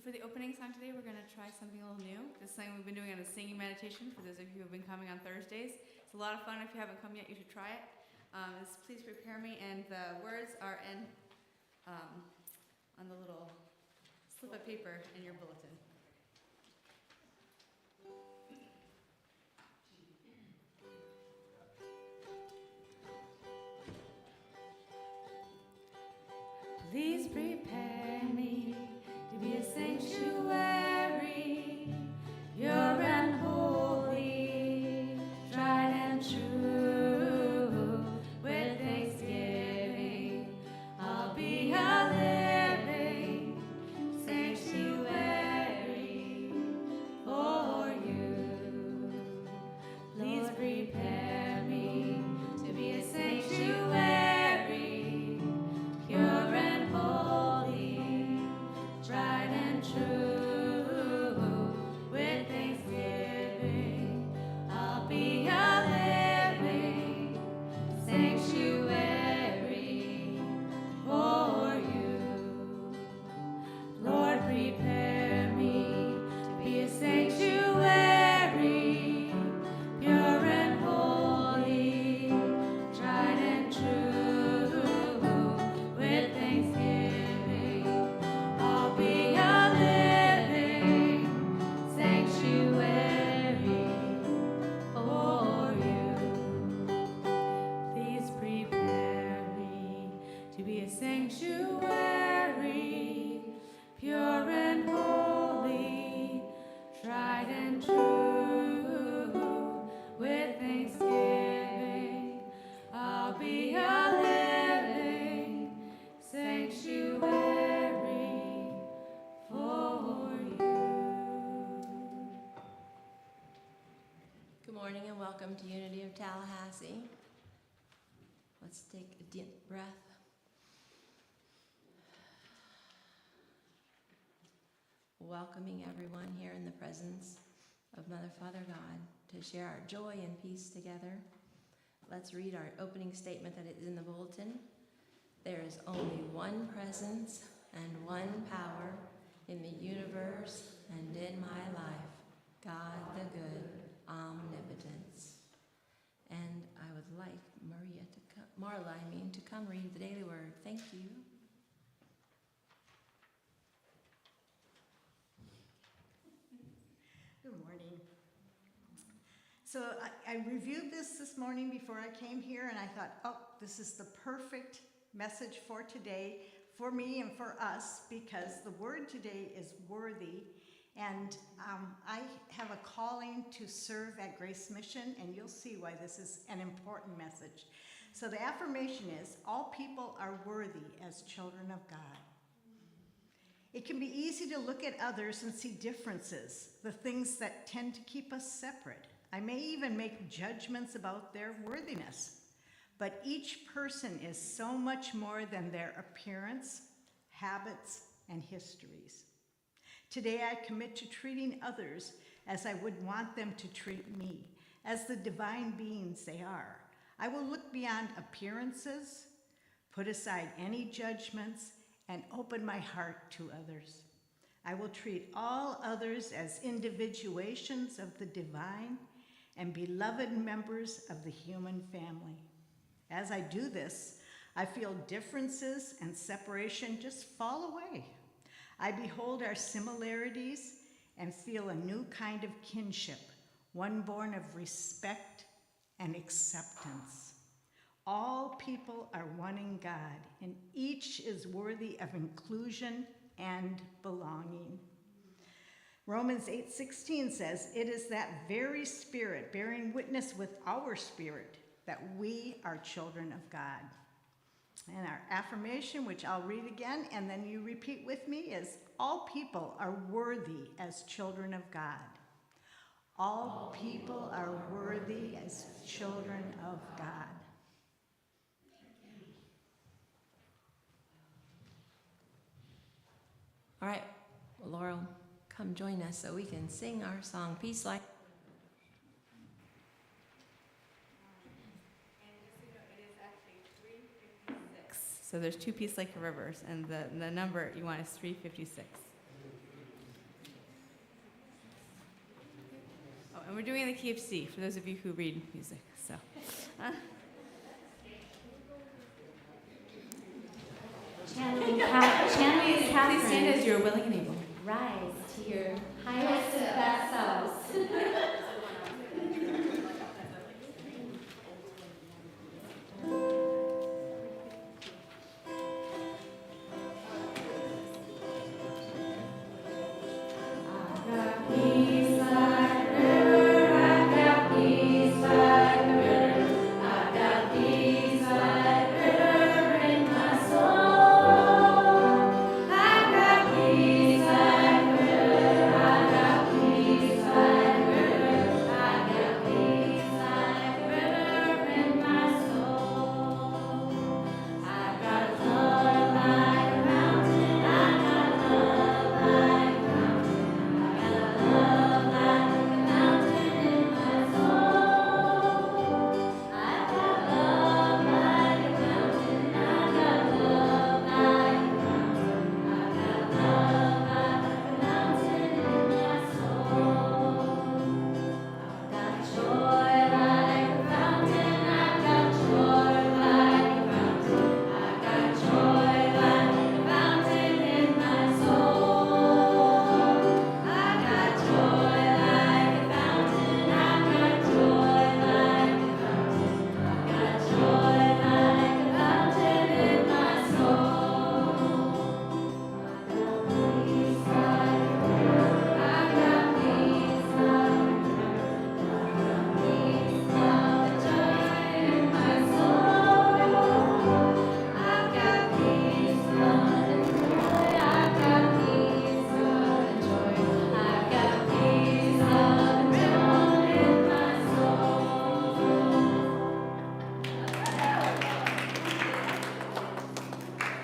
So for the opening song today, we're going to try something a little new. This is something we've been doing on a singing meditation for those of you who have been coming on Thursdays. It's a lot of fun. If you haven't come yet, you should try it. It's Please Prepare Me, and the words are on the little slip of paper in your bulletin. Please prepare me to be a sanctuary, pure and holy, tried and true. With thanksgiving, I'll be a living sanctuary for you. Please prepare me to be a sanctuary, pure and holy, tried and true. With thanksgiving, I'll be a living sanctuary for you. Lord, prepare me to be a sanctuary, pure and holy, tried and true. With thanksgiving, I'll be a living sanctuary for you. Please prepare me to be a sanctuary, pure and holy, tried and true. With thanksgiving, I'll be a living sanctuary for you. Good morning and welcome to Unity of Tallahassee. Let's take a deep breath. Welcoming everyone here in the presence of Mother, Father, God to share our joy and peace together. Let's read our opening statement that is in the bulletin. There is only one presence and one power in the universe and in my life, God the good, omnipotence. And I would like Marla to come read the daily word. Thank you. Good morning. So I reviewed this morning before I came here, and I thought, oh, this is the perfect message for today, for me and for us, because the word today is worthy. And I have a calling to serve at Grace Mission, and you'll see why this is an important message. So the affirmation is, all people are worthy as children of God. It can be easy to look at others and see differences, the things that tend to keep us separate. I may even make judgments about their worthiness. But each person is so much more than their appearance, habits, and histories. Today I commit to treating others as I would want them to treat me, as the divine beings they are. I will look beyond appearances, put aside any judgments, and open my heart to others. I will treat all others as individuations of the divine and beloved members of the human family. As I do this, I feel differences and separation just fall away. I behold our similarities and feel a new kind of kinship, one born of respect and acceptance. All people are one in God, and each is worthy of inclusion and belonging. Romans 8:16 says, it is that very Spirit bearing witness with our spirit that we are children of God. And our affirmation, which I'll read again, and then you repeat with me, is all people are worthy as children of God. All people are worthy as children of God. All right, well, Laurel, come join us so we can sing our song, Peace Like. So there's two Peace Like Rivers, and the number you want is 356. we're doing the key of C, for those of you who read music, so. Channeling Please stand Catherine, as you're willing and able. rise to your highest of best selves.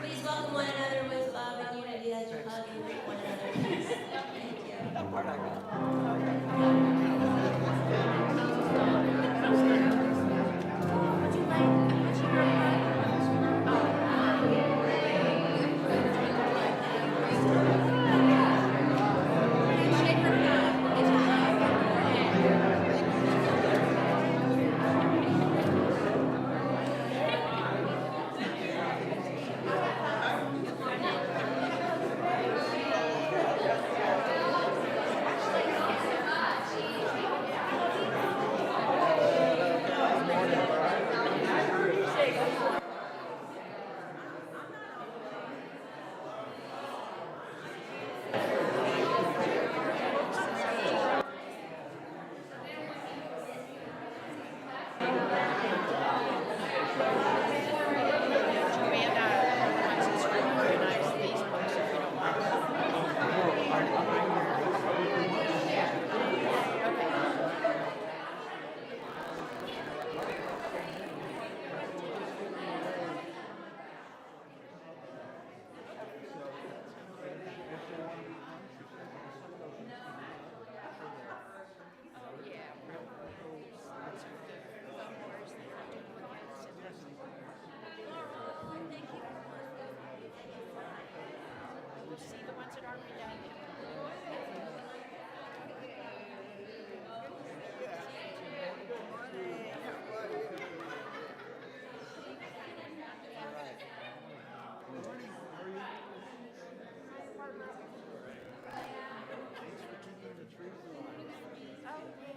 Please welcome one another with love and unity as you hug and greet one another. Thank you.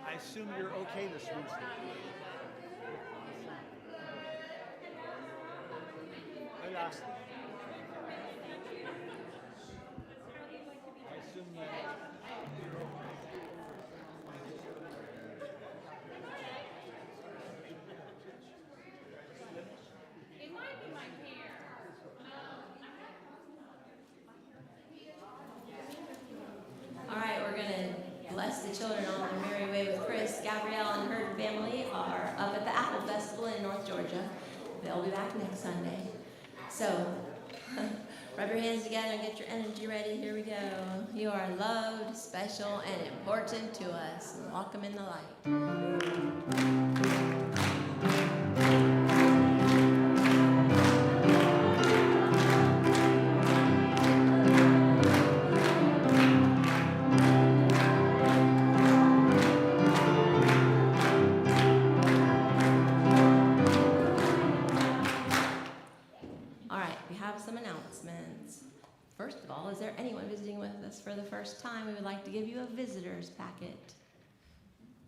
I assume you're okay this Wednesday. Hola. I assume All right, we're going to bless the children on their merry way with Chris. Gabrielle and her family are up at the Apple Festival in North Georgia. They'll be back next Sunday. So, rub your hands together and get your energy ready. Here we go. You are loved, special, and important to us. Walk them in the light. First of all, is there anyone visiting with us for the first time? We would like to give you a visitor's packet.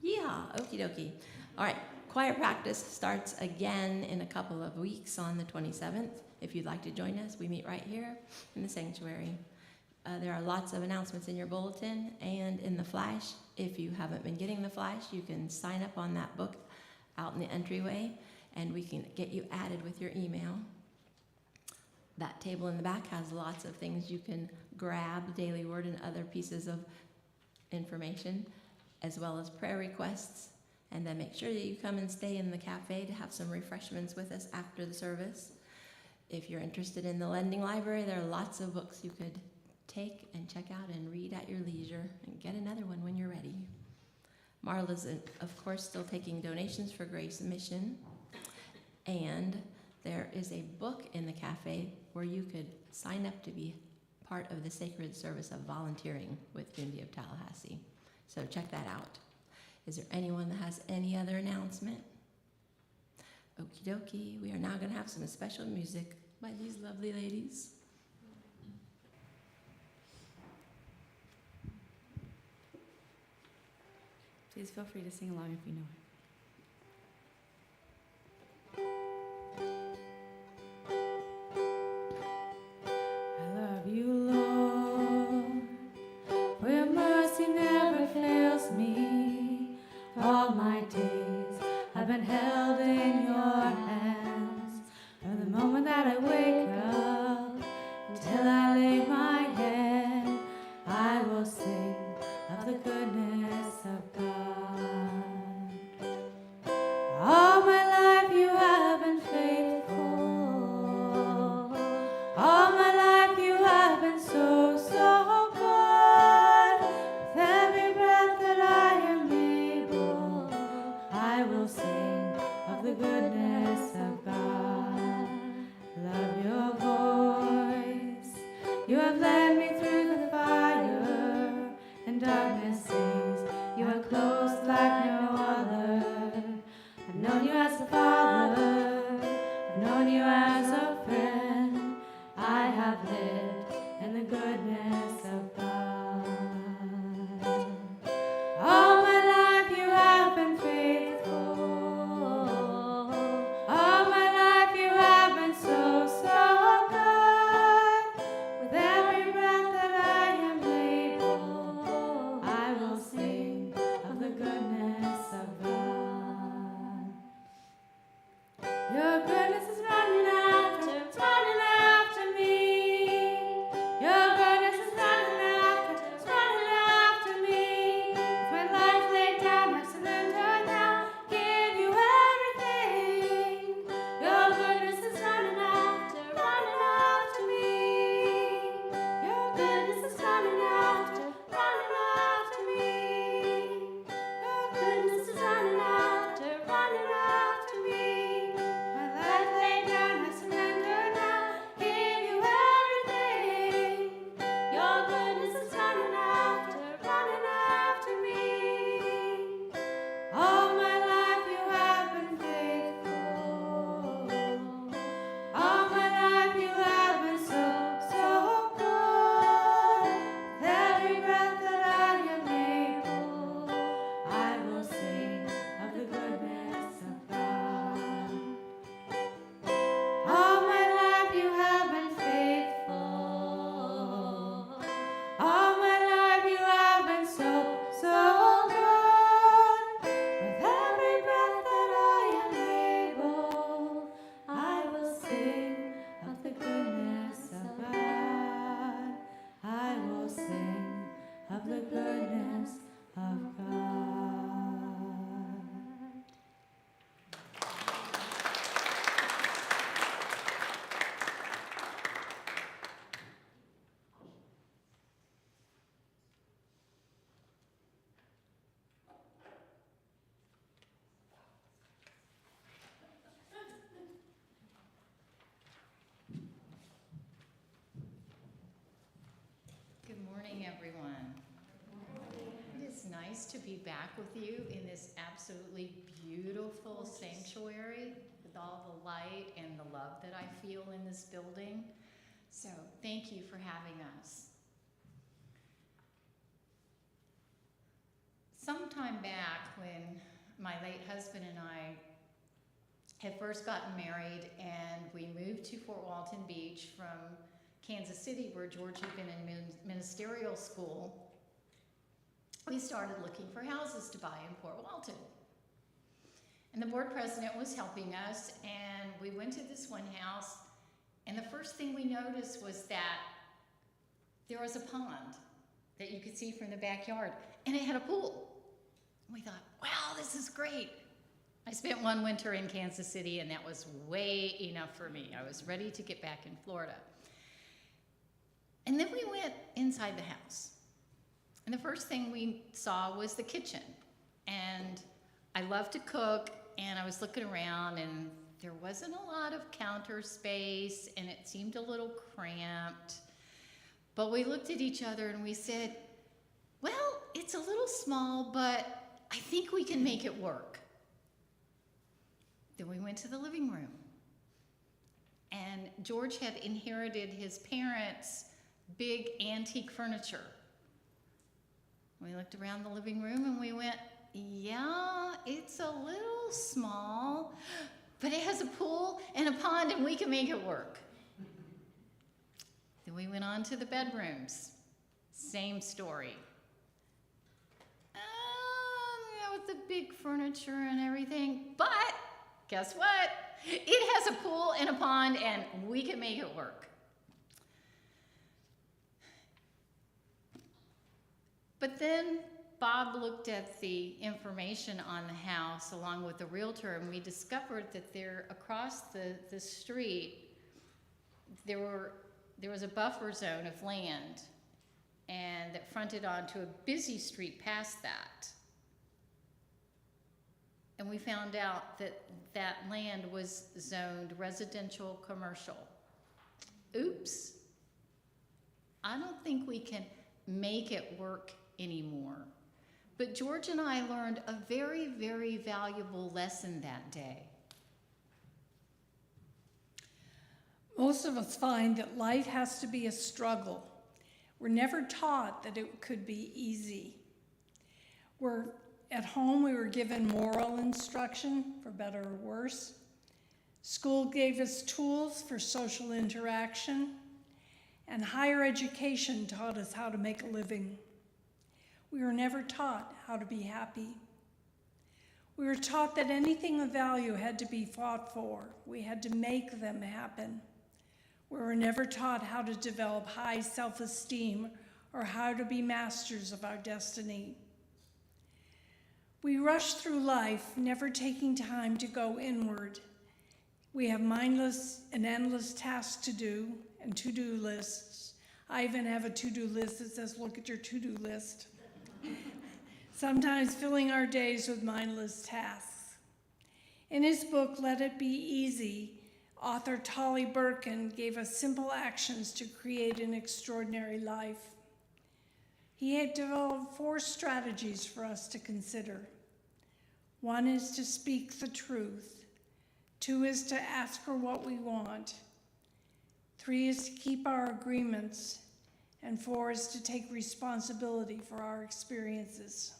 Yeah, okie dokie. All right, choir practice starts again in a couple of weeks on the 27th. If you'd like to join us, we meet right here in the sanctuary. There are lots of announcements in your bulletin and in the flash. If you haven't been getting the flash, you can sign up on that book out in the entryway, and we can get you added with your email. That table in the back has lots of things you can grab, Daily Word and other pieces of information, as well as prayer requests. And then make sure that you come and stay in the cafe to have some refreshments with us after the service. If you're interested in the lending library, there are lots of books you could take and check out and read at your leisure, and get another one when you're ready. Marla's, of course, still taking donations for Grace Mission. And there is a book in the cafe where you could sign up to be part of the sacred service of volunteering with Unity of Tallahassee. So check that out. Is there anyone that has any other announcement? Okie dokie, we are now going to have some special music by these lovely ladies. Please feel free to sing along if you know it. I love you, Lord, for your mercy never fails me. All my days I've been held in your hands. From the moment that I wake up until I lay my head, I will sing of the goodness of God. All my life you have been faithful. All my life you have been so, so good. With every breath that I am able, I will sing of the goodness of God. Love your voice. You have led me through the fire and darkness sings. You are close like no other. I've known you as a father, I've known you as a friend. I have lived in the goodness of God. All my life you have been faithful. All my life you have been so, so good. With every breath that I am able, I will sing of the goodness of God. Your goodness is running after me. Your goodness is running after me. With my life laid down, I surrender now, give you everything. Your goodness is running after me. Your goodness is running after me. Your goodness is running after me. My life laid down, I surrender now, give you everything. Your goodness is running after me. All my life you have been faithful. All my life you have been so, so good. With every breath that I am able, I will sing of the goodness of God. All my life you have been faithful. All my life you have been so, so good. With every breath that I am able, I will sing of the goodness of God. I will sing of the goodness of God. Good morning, everyone. It is nice to be back with you in this absolutely beautiful sanctuary with all the light and the love that I feel in this building. So thank you for having us. Sometime back when my late husband and I had first gotten married and we moved to Fort Walton Beach from Kansas City, where George had been in ministerial school, we started looking for houses to buy in Fort Walton. And the board president was helping us, and we went to this one house, and the first thing we noticed was that there was a pond that you could see from the backyard, and it had a pool. And we thought, wow, this is great. I spent one winter in Kansas City, and that was way enough for me. I was ready to get back in Florida. And then we went inside the house. And the first thing we saw was the kitchen. And I love to cook, and I was looking around, and there wasn't a lot of counter space, and it seemed a little cramped. But we looked at each other, and we said, well, it's a little small, but I think we can make it work. Then we went to the living room. And George had inherited his parents' big antique furniture. We looked around the living room and we went, yeah, it's a little small, but it has a pool and a pond and we can make it work. Then we went on to the bedrooms. Same story. With the big furniture and everything, but guess what? It has a pool and a pond and we can make it work. But then Bob looked at the information on the house along with the realtor, and we discovered that there across the street there was a buffer zone of land, and that fronted onto a busy street past that. And we found out that that land was zoned residential commercial. Oops. I don't think we can make it work anymore. But George and I learned a very, very valuable lesson that day. Most of us find that life has to be a struggle. We're never taught that it could be easy. At home, we were given moral instruction, for better or worse. School gave us tools for social interaction, and higher education taught us how to make a living. We were never taught how to be happy. We were taught that anything of value had to be fought for. We had to make them happen. We were never taught how to develop high self-esteem or how to be masters of our destiny. We rush through life, never taking time to go inward. We have mindless and endless tasks to do and to-do lists. I even have a to-do list that says, look at your to-do list. Sometimes filling our days with mindless tasks. In his book, Let It Be Easy, author Tolly Birkin gave us simple actions to create an extraordinary life. He had developed 4 strategies for us to consider. 1 is to speak the truth. 2 is to ask for what we want. 3 is to keep our agreements. And 4 is to take responsibility for our experiences.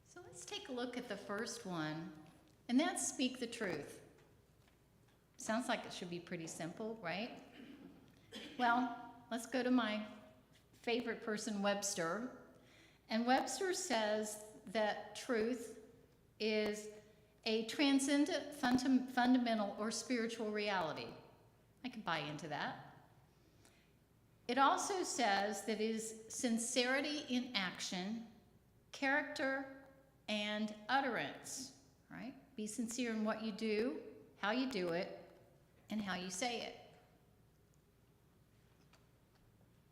So let's take a look at the first one, and that's speak the truth. Sounds like it should be pretty simple, right? Well, let's go to my favorite person, Webster. And Webster says that truth is a transcendent, fundamental, or spiritual reality. I can buy into that. It also says that it is sincerity in action, character, and utterance, right? Be sincere in what you do, how you do it, and how you say it.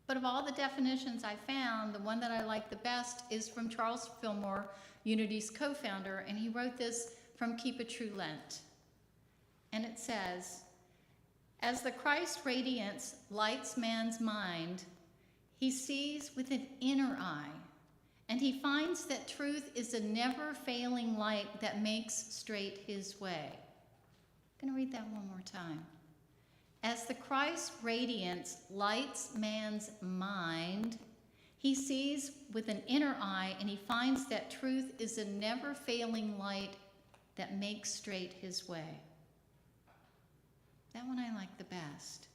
But of all the definitions I found, the one that I like the best is from Charles Fillmore, Unity's co-founder, and he wrote this from Keep a True Lent. And it says, as the Christ radiance lights man's mind, he sees with an inner eye, and he finds that truth is a never-failing light that makes straight his way. I'm going to read that one more time. As the Christ radiance lights man's mind, he sees with an inner eye, and he finds that truth is a never-failing light that makes straight his way. That one I like the best.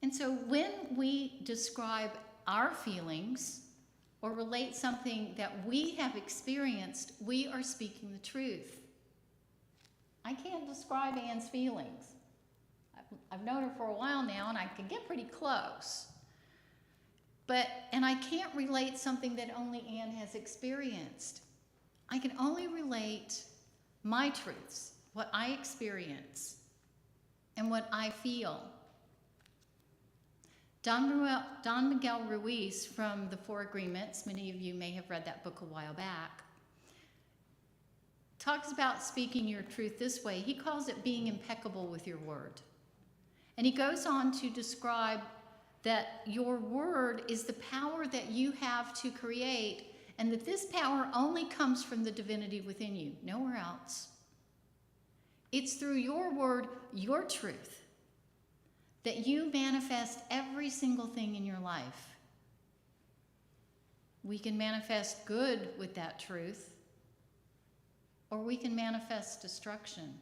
And so when we describe our feelings or relate something that we have experienced, we are speaking the truth. I can't describe Anne's feelings. I've known her for a while now, and I can get pretty close. And I can't relate something that only Anne has experienced. I can only relate my truths, what I experience, and what I feel. Don Miguel Ruiz from The Four Agreements, many of you may have read that book a while back, talks about speaking your truth this way. He calls it being impeccable with your word. And he goes on to describe that your word is the power that you have to create, and that this power only comes from the divinity within you, nowhere else. It's through your word, your truth, that you manifest every single thing in your life. We can manifest good with that truth, or we can manifest destruction.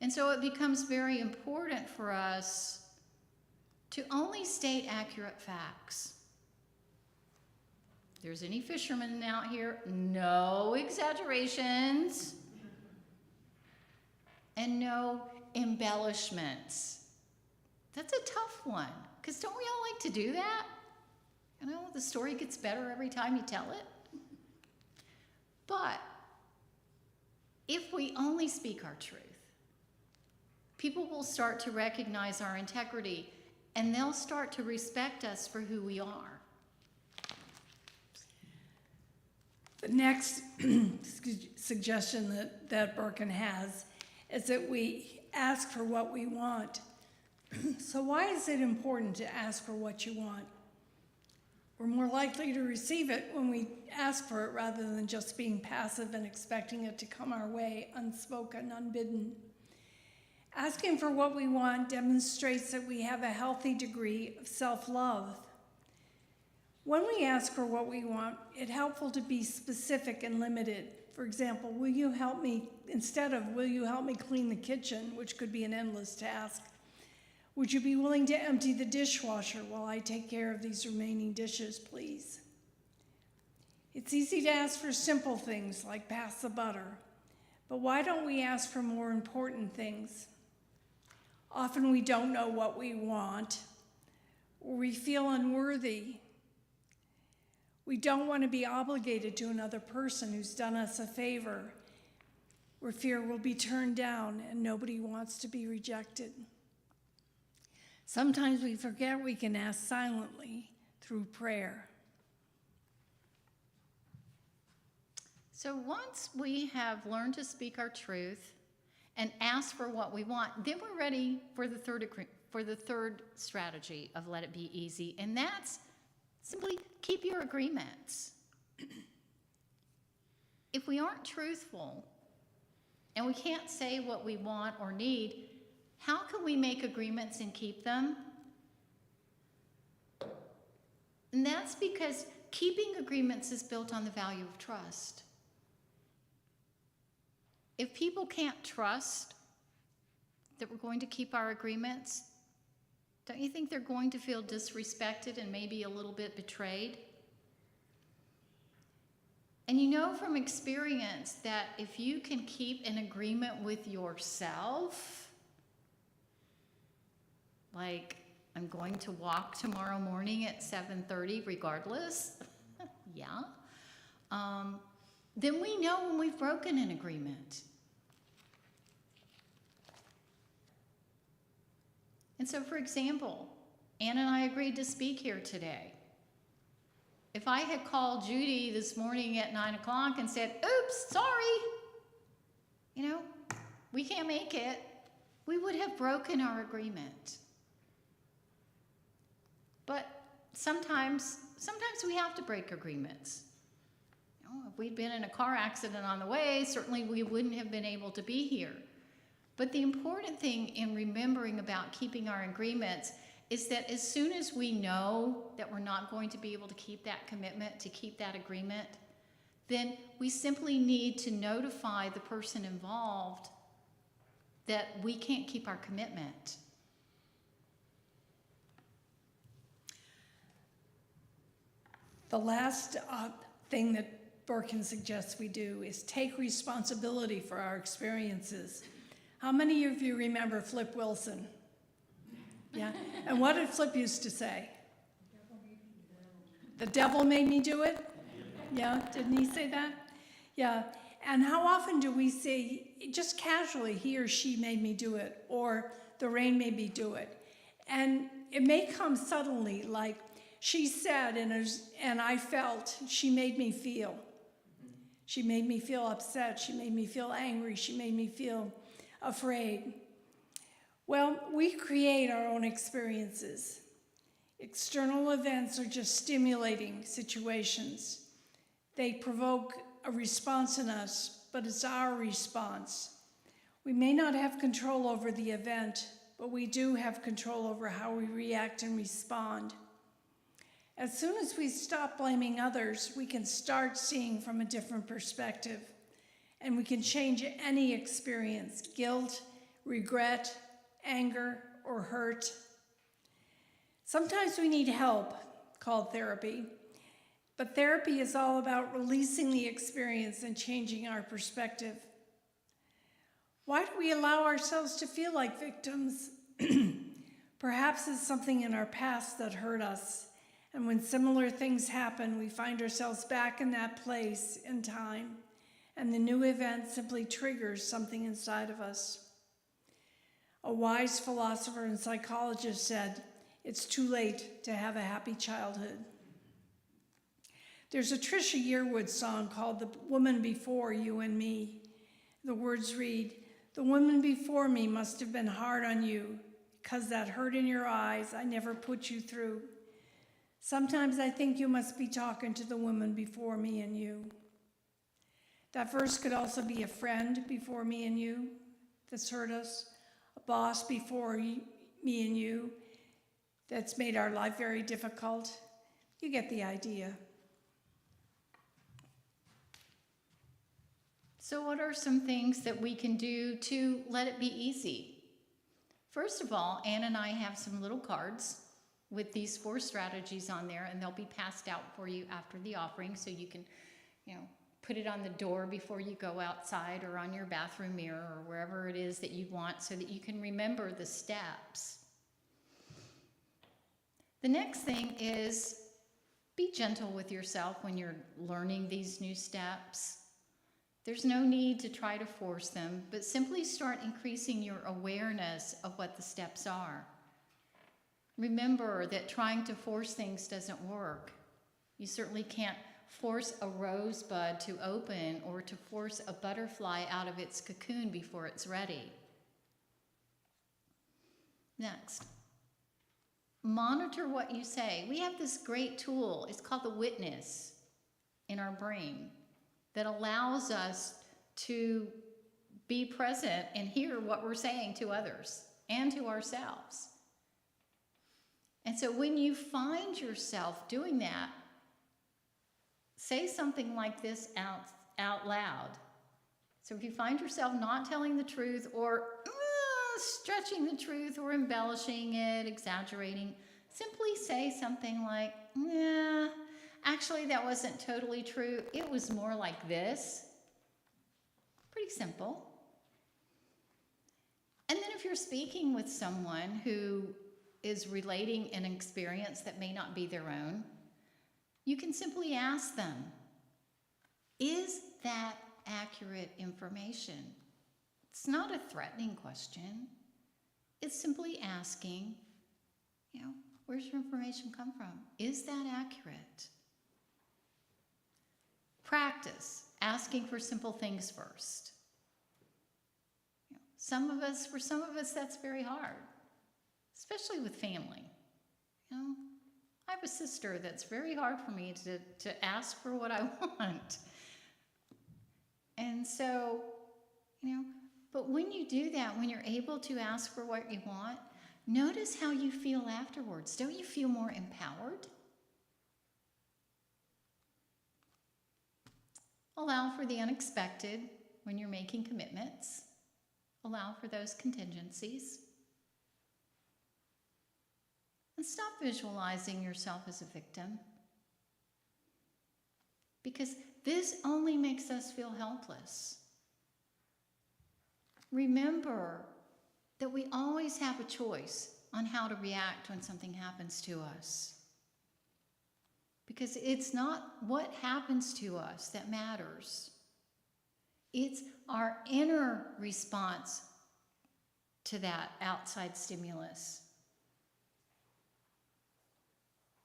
And so it becomes very important for us to only state accurate facts. If there's any fishermen out here, no exaggerations and no embellishments. That's a tough one, because don't we all like to do that? You know, the story gets better every time you tell it. But if we only speak our truth, people will start to recognize our integrity, and they'll start to respect us for who we are. The next suggestion that Birkin has is that we ask for what we want. So why is it important to ask for what you want? We're more likely to receive it when we ask for it rather than just being passive and expecting it to come our way, unspoken, unbidden. Asking for what we want demonstrates that we have a healthy degree of self-love. When we ask for what we want, it's helpful to be specific and limited. For example, will you help me clean the kitchen, which could be an endless task? Would you be willing to empty the dishwasher while I take care of these remaining dishes, please? It's easy to ask for simple things like pass the butter, but why don't we ask for more important things? Often we don't know what we want, or we feel unworthy. We don't want to be obligated to another person who's done us a favor. We fear we'll be turned down, and nobody wants to be rejected. Sometimes we forget we can ask silently through prayer. So once we have learned to speak our truth and ask for what we want, then we're ready for the third strategy of let it be easy, and that's simply keep your agreements. If we aren't truthful and we can't say what we want or need, how can we make agreements and keep them? And that's because keeping agreements is built on the value of trust. If people can't trust that we're going to keep our agreements, don't you think they're going to feel disrespected and maybe a little bit betrayed? And you know from experience that if you can keep an agreement with yourself, like, I'm going to walk tomorrow morning at 7:30 regardless, yeah, then we know when we've broken an agreement. And so, for example, Ann and I agreed to speak here today. If I had called Judy this morning at 9 o'clock and said, oops, sorry, we can't make it, we would have broken our agreement. But sometimes we have to break agreements. If we'd been in a car accident on the way, certainly we wouldn't have been able to be here. But the important thing in remembering about keeping our agreements is that as soon as we know that we're not going to be able to keep that commitment, to keep that agreement, then we simply need to notify the person involved that we can't keep our commitment. The last thing that Burkin suggests we do is take responsibility for our experiences. How many of you remember Flip Wilson? Yeah, and what did Flip used to say? The devil made me do it? Yeah, didn't he say that? Yeah, and how often do we say, just casually, he or she made me do it, or the rain made me do it? And it may come suddenly, like she said, and I felt, she made me feel. She made me feel upset, she made me feel angry, she made me feel afraid. Well, we create our own experiences. External events are just stimulating situations. They provoke a response in us, but it's our response. We may not have control over the event, but we do have control over how we react and respond. As soon as we stop blaming others, we can start seeing from a different perspective, and we can change any experience, guilt, regret, anger, or hurt. Sometimes we need help, called therapy, but therapy is all about releasing the experience and changing our perspective. Why do we allow ourselves to feel like victims? Perhaps it's something in our past that hurt us, and when similar things happen, we find ourselves back in that place in time, and the new event simply triggers something inside of us. A wise philosopher and psychologist said, "It's too late to have a happy childhood." There's a Trisha Yearwood song called "The Woman Before You and Me." The words read, "The woman before me must have been hard on you, 'cause that hurt in your eyes I never put you through. Sometimes I think you must be talking to the woman before me and you." That verse could also be a friend before me and you that's hurt us, a boss before me and you that's made our life very difficult. You get the idea. So what are some things that we can do to let it be easy? First of all, Ann and I have some little cards with these 4 strategies on there, and they'll be passed out for you after the offering, so you can, put it on the door before you go outside, or on your bathroom mirror, or wherever it is that you want, so that you can remember the steps. The next thing is be gentle with yourself when you're learning these new steps. There's no need to try to force them, but simply start increasing your awareness of what the steps are. Remember that trying to force things doesn't work. You certainly can't force a rosebud to open, or to force a butterfly out of its cocoon before it's ready. Next, monitor what you say. We have this great tool, it's called the witness, in our brain, that allows us to be present and hear what we're saying to others and to ourselves. And so when you find yourself doing that, say something like this out loud. So if you find yourself not telling the truth, or stretching the truth, or embellishing it, exaggerating, simply say something like, "Yeah, actually that wasn't totally true. It was more like this." Pretty simple. And then if you're speaking with someone who is relating an experience that may not be their own, you can simply ask them, "Is that accurate information?" It's not a threatening question. It's simply asking, where's your information come from? Is that accurate? Practice asking for simple things first. For some of us, that's very hard, especially with family. I have a sister that's very hard for me to ask for what I want. And so, But when you do that, when you're able to ask for what you want, notice how you feel afterwards. Don't you feel more empowered? Allow for the unexpected when you're making commitments. Allow for those contingencies. And stop visualizing yourself as a victim. Because this only makes us feel helpless. Remember that we always have a choice on how to react when something happens to us. Because it's not what happens to us that matters. It's our inner response to that outside stimulus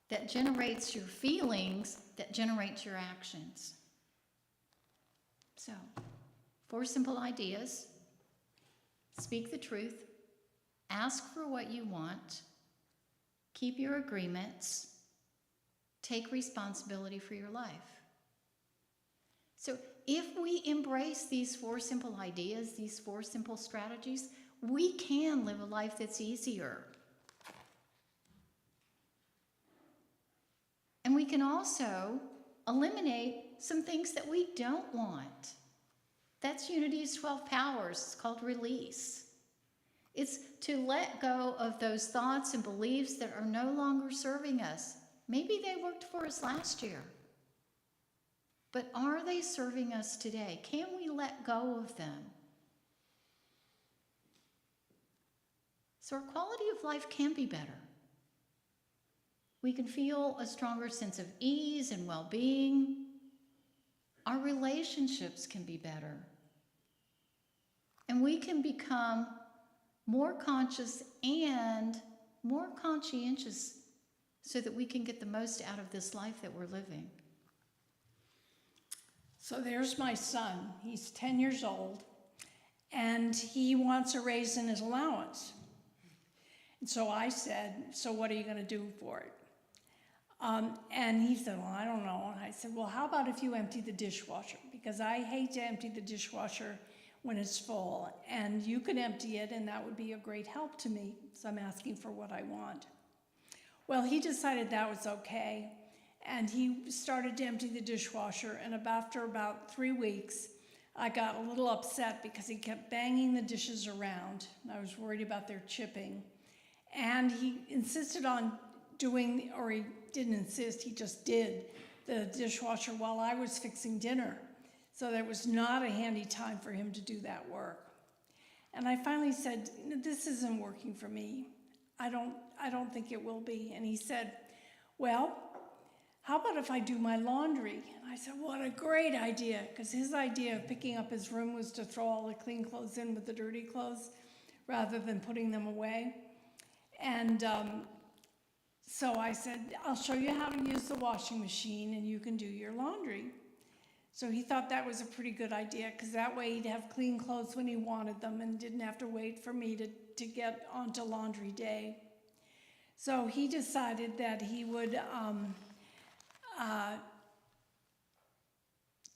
that generates your feelings, that generates your actions. So, 4 simple ideas. Speak the truth. Ask for what you want. Keep your agreements. Take responsibility for your life. So if we embrace these 4 simple ideas, these 4 simple strategies, we can live a life that's easier. And we can also eliminate some things that we don't want. That's Unity's 12 powers. It's called release. It's to let go of those thoughts and beliefs that are no longer serving us. Maybe they worked for us last year. But are they serving us today? Can we let go of them? So our quality of life can be better. We can feel a stronger sense of ease and well-being. Our relationships can be better. And we can become more conscious and more conscientious so that we can get the most out of this life that we're living. So there's my son. He's 10 years old, and he wants a raise in his allowance. And so I said, so what are you going to do for it? And he said, well, I don't know. And I said, well, how about if you empty the dishwasher? Because I hate to empty the dishwasher when it's full. And you could empty it, and that would be a great help to me. So I'm asking for what I want. Well, he decided that was okay. And he started to empty the dishwasher. And after about 3 weeks, I got a little upset because he kept banging the dishes around. And I was worried about their chipping. And he insisted on doing, or he didn't insist, he just did the dishwasher while I was fixing dinner. So there was not a handy time for him to do that work. And I finally said, this isn't working for me. I don't think it will be. And he said, well, how about if I do my laundry? And I said, what a great idea, because his idea of picking up his room was to throw all the clean clothes in with the dirty clothes rather than putting them away. And so I said, I'll show you how to use the washing machine and you can do your laundry. So he thought that was a pretty good idea, because that way he'd have clean clothes when he wanted them and didn't have to wait for me to get onto laundry day. So he decided that he would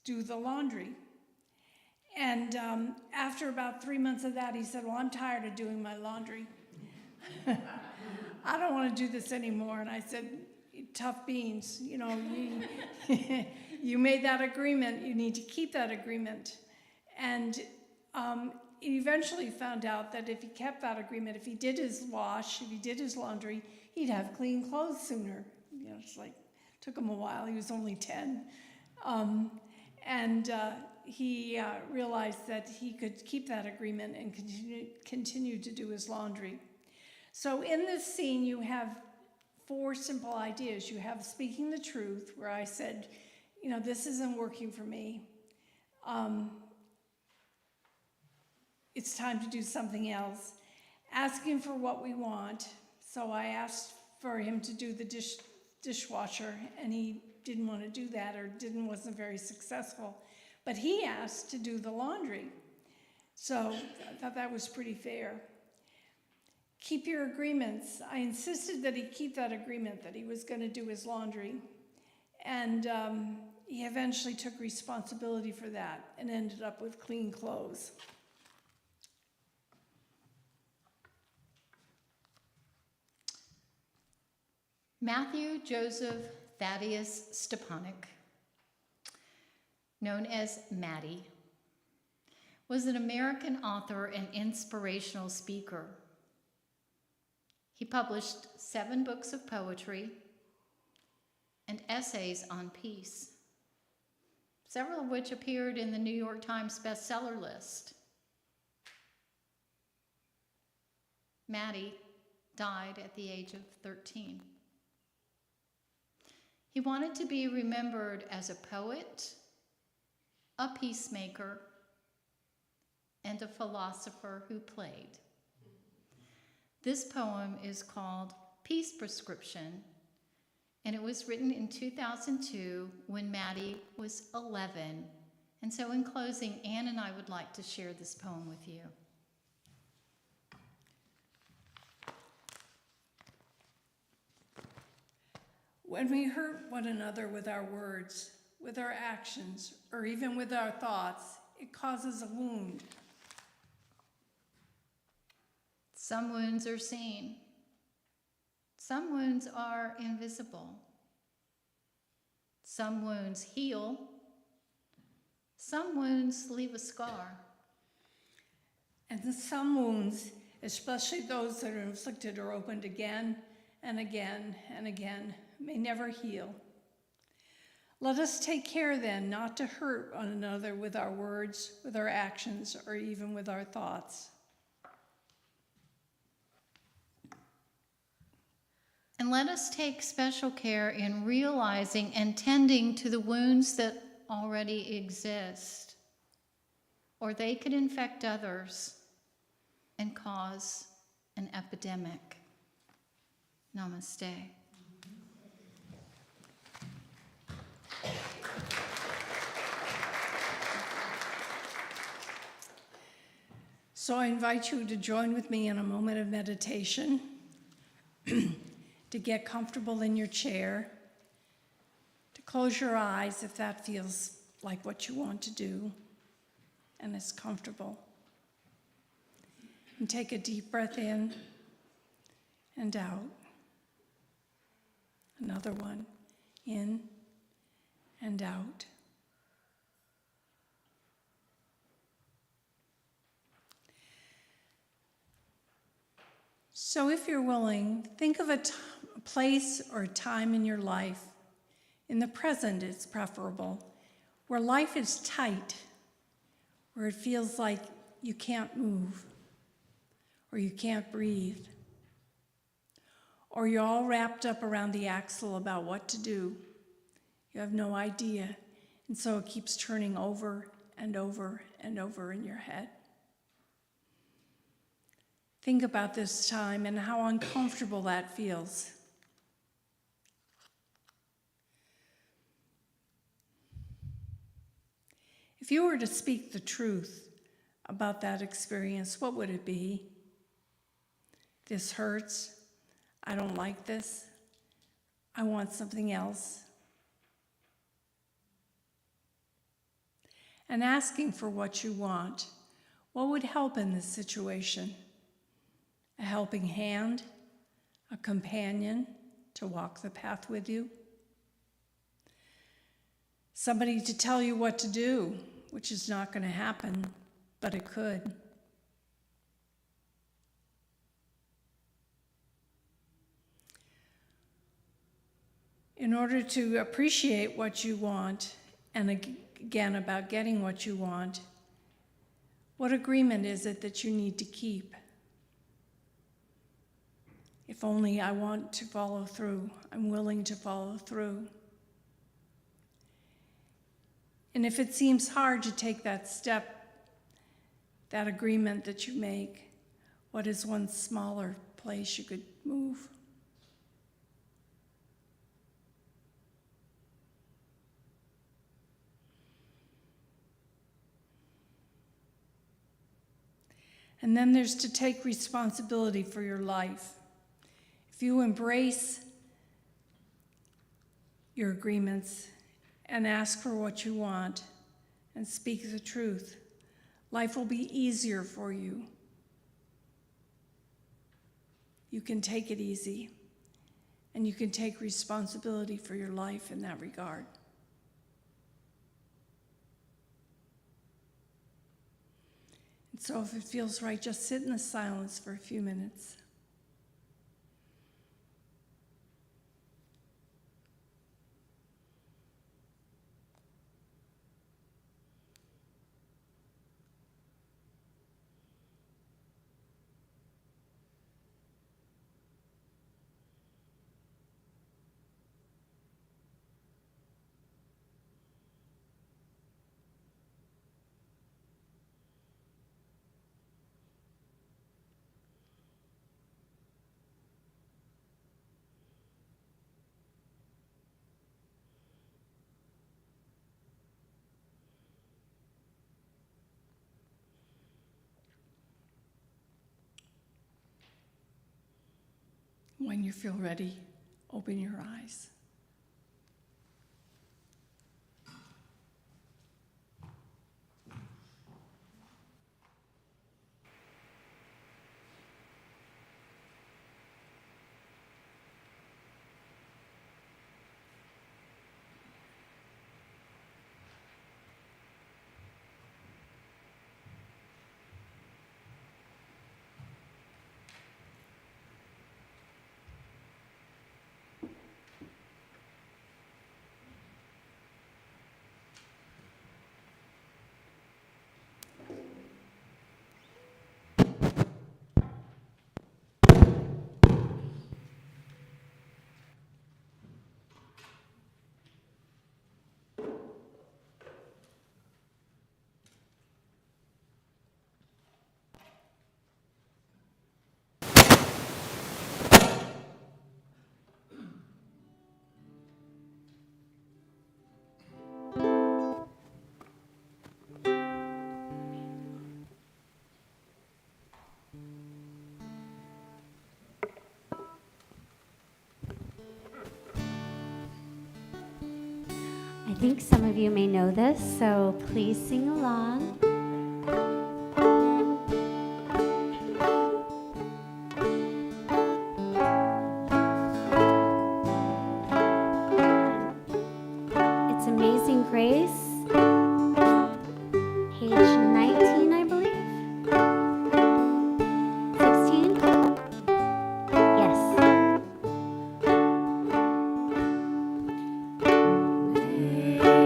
do the laundry. And after about 3 months of that, he said, well, I'm tired of doing my laundry. I don't want to do this anymore. And I said, tough beans, you know, you made that agreement, you need to keep that agreement. And he eventually found out that if he kept that agreement, if he did his wash, if he did his laundry, he'd have clean clothes sooner. You know, it's like, took him a while, he was only 10. He realized that he could keep that agreement and continue to do his laundry. So in this scene, you have 4 simple ideas. You have speaking the truth, where I said, you know, this isn't working for me. It's time to do something else. Asking for what we want. So I asked for him to do the dishwasher, and he didn't want to do that, or wasn't very successful. But he asked to do the laundry. So I thought that was pretty fair. Keep your agreements. I insisted that he keep that agreement, that he was going to do his laundry. And he eventually took responsibility for that and ended up with clean clothes. Matthew Joseph Thaddeus Stepanek, known as Matty, was an American author and inspirational speaker. He published 7 books of poetry and essays on peace, several of which appeared in the New York Times bestseller list. Matty died at the age of 13. He wanted to be remembered as a poet, a peacemaker, and a philosopher who played. This poem is called Peace Prescription, and it was written in 2002 when Matty was 11. And so in closing, Anne and I would like to share this poem with you. When we hurt one another with our words, with our actions, or even with our thoughts, it causes a wound. Some wounds are seen. Some wounds are invisible. Some wounds heal. Some wounds leave a scar. And some wounds, especially those that are inflicted or opened again and again and again, may never heal. Let us take care then not to hurt one another with our words, with our actions, or even with our thoughts. And let us take special care in realizing and tending to the wounds that already exist, or they could infect others and cause an epidemic. Namaste. So I invite you to join with me in a moment of meditation, to get comfortable in your chair, to close your eyes if that feels like what you want to do and is comfortable. And take a deep breath in and out. Another one, in and out. So if you're willing, think of a place or a time in your life, in the present it's preferable, where life is tight, where it feels like you can't move, or you can't breathe, or you're all wrapped up around the axle about what to do. You have no idea, and so it keeps turning over and over and over in your head. Think about this time and how uncomfortable that feels. If you were to speak the truth about that experience, what would it be? This hurts. I don't like this. I want something else. And asking for what you want, what would help in this situation? A helping hand, a companion to walk the path with you, somebody to tell you what to do, which is not going to happen, but it could. In order to appreciate what you want, and again about getting what you want, what agreement is it that you need to keep? If only I want to follow through, I'm willing to follow through. And if it seems hard to take that step, that agreement that you make, what is one smaller place you could move? And then there's to take responsibility for your life. If you embrace your agreements and ask for what you want and speak the truth, life will be easier for you. You can take it easy and you can take responsibility for your life in that regard. And so if it feels right, just sit in the silence for a few minutes. When you feel ready, open your eyes. I think some of you may know this, so please sing along. It's Amazing Grace, page 19, I believe. 16? Yes.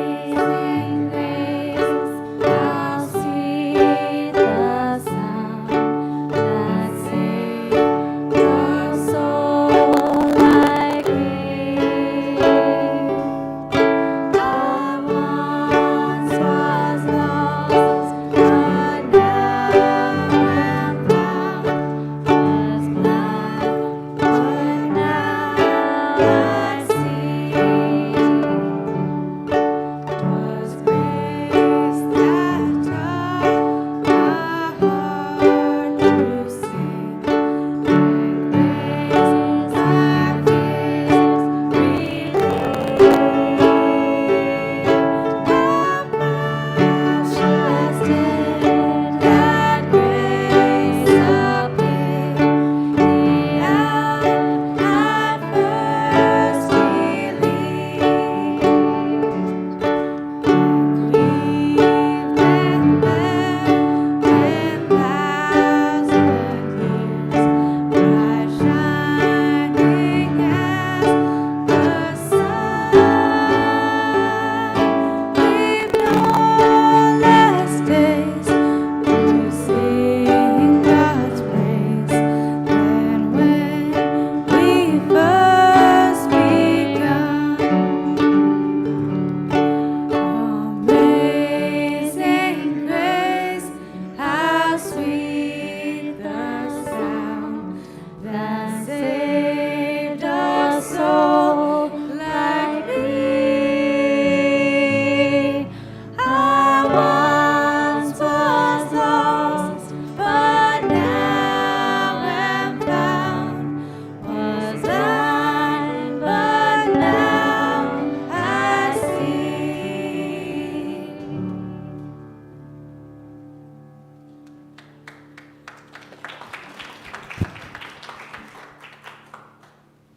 Amazing grace, how sweet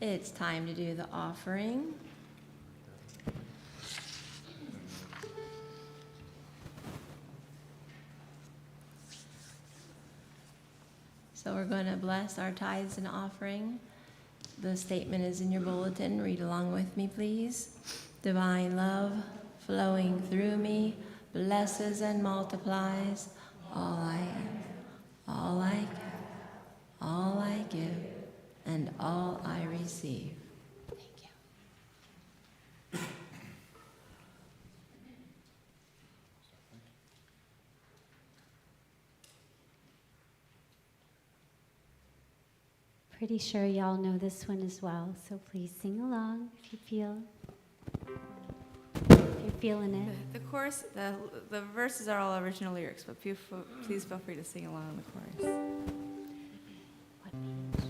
It's time to do the offering. So we're going to bless our tithes and offering. The statement is in your bulletin. Read along with me, please. Divine love flowing through me blesses and multiplies all I am, all I can, all I give, and all I receive. Thank you. Pretty sure y'all know this one as well, so please sing along if you're feeling it. The chorus, the verses are all original lyrics, but please feel free to sing along in the chorus. What page?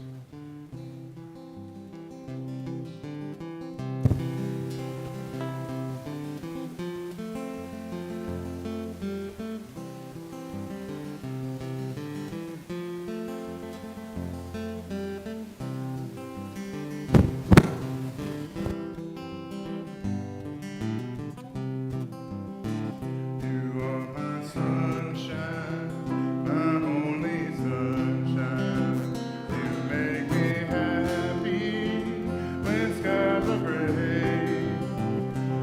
You are my sunshine, my only sunshine. You make me happy when skies are gray.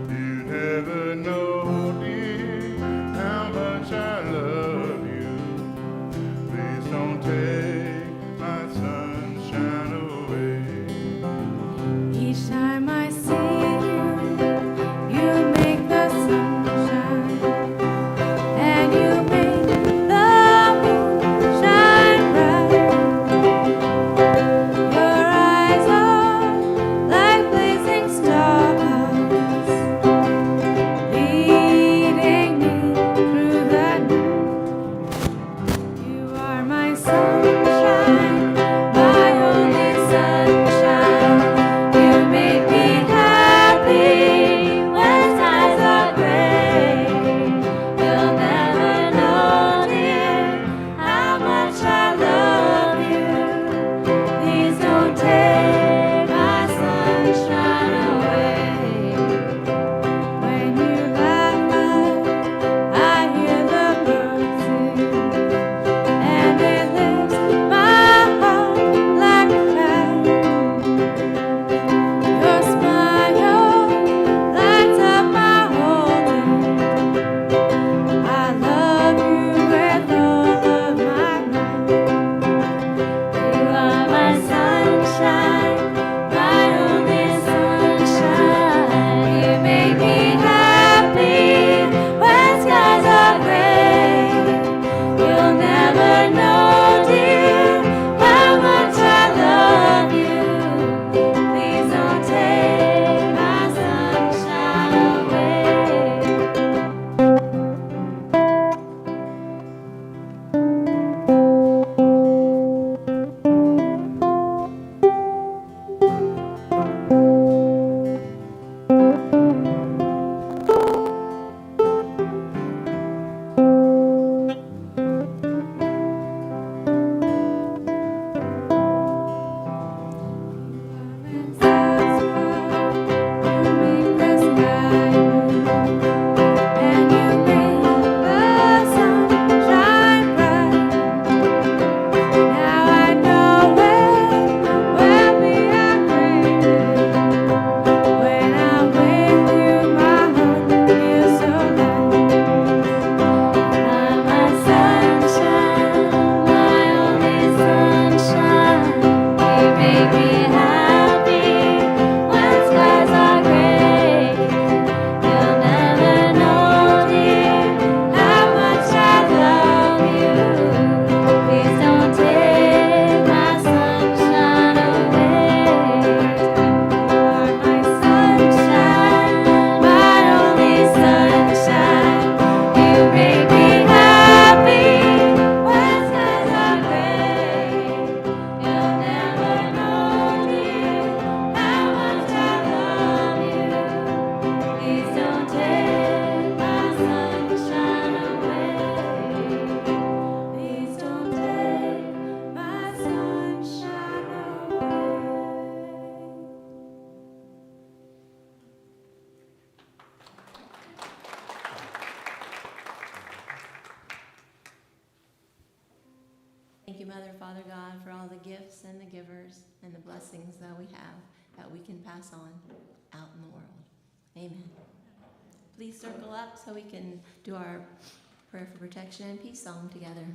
You never know, dear, how much I love you. Please don't take my sunshine away. Each time I see you, you make the sun shine, and you Father God, for all the gifts and the givers and the blessings that we have that we can pass on out in the world. Amen. Please circle up so we can do our prayer for protection and peace song together.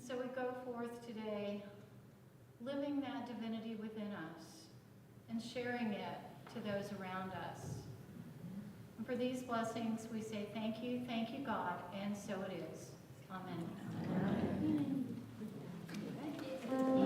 So we go forth today, living that divinity within us and sharing it to those around us. And for these blessings, we say thank you, God, and so it is. Amen. Amen.